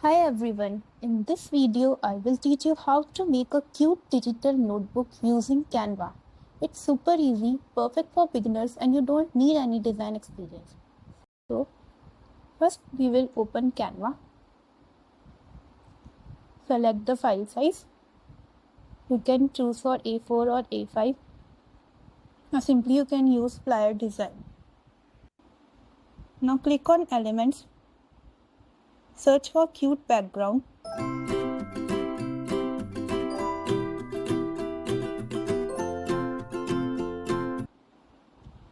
Hi everyone, in this video I will teach you how to make a cute digital notebook using Canva. It's super easy, perfect for beginners and you don't need any design experience. So first we will open Canva. Select the file size. You can choose for A4 or A5 or simply you can use flyer design. Now click on elements. Search for cute background.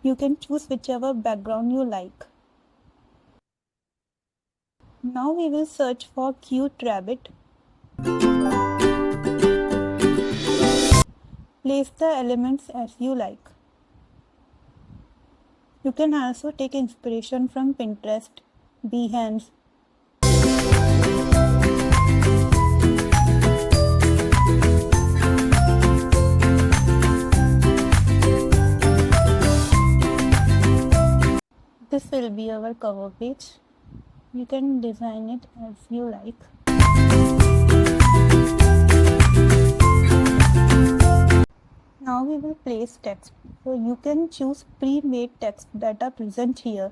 You can choose whichever background you like. Now we will search for cute rabbit. Place the elements as you like. You can also take inspiration from Pinterest, Behance. This will be our cover page. You can design it as you like. Now we will place text. So you can choose pre-made text that are present here.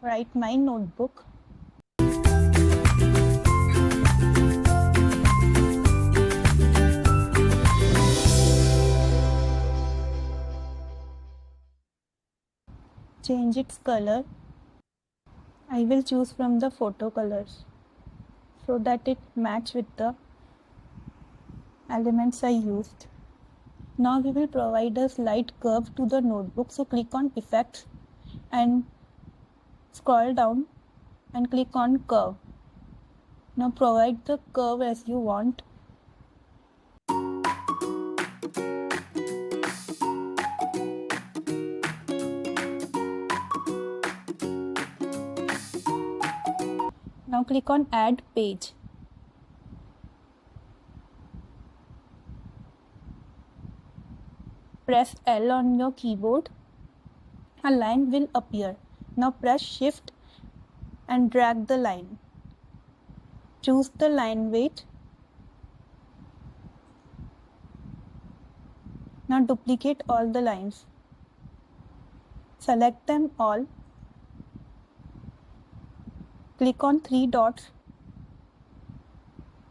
Write my notebook. Change its color. I will choose from the photo colors so that it match with the elements I used. Now we will provide a slight curve to the notebook. So click on effects and scroll down and click on curve. Now provide the curve as you want. Now click on add page. Press L on your keyboard. A line will appear. Now press shift and drag the line. Choose the line weight. Now duplicate all the lines. Select them all. Click on three dots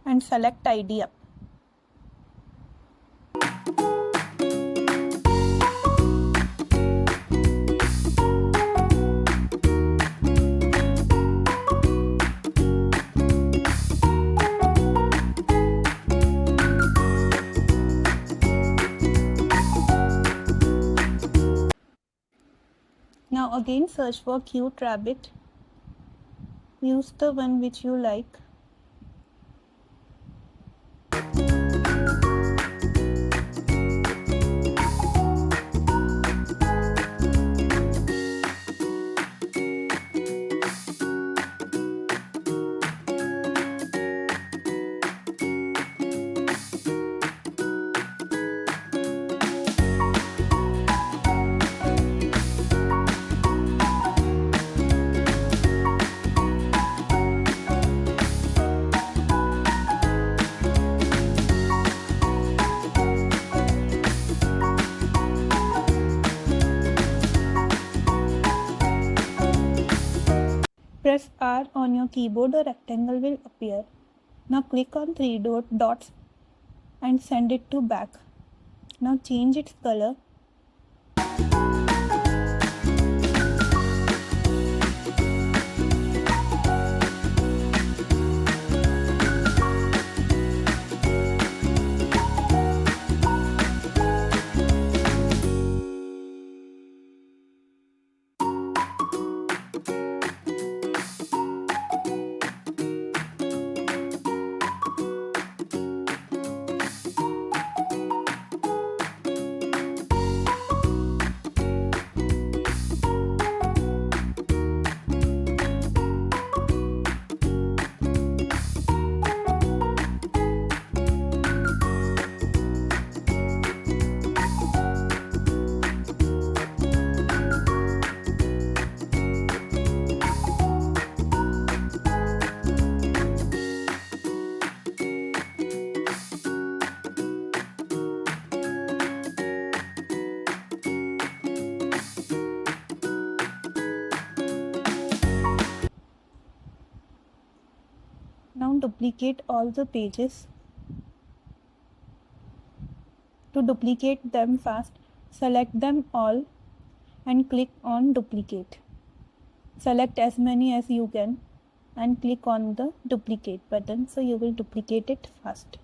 and select tidy up. Now again search for cute rabbit. Use the one which you like. Press R on your keyboard, a rectangle will appear. Now click on three dots and send it to back. Now change its color. duplicate all the pages. To duplicate them fast, select them all and click on duplicate. Select as many as you can and click on the duplicate button so you will duplicate it fast.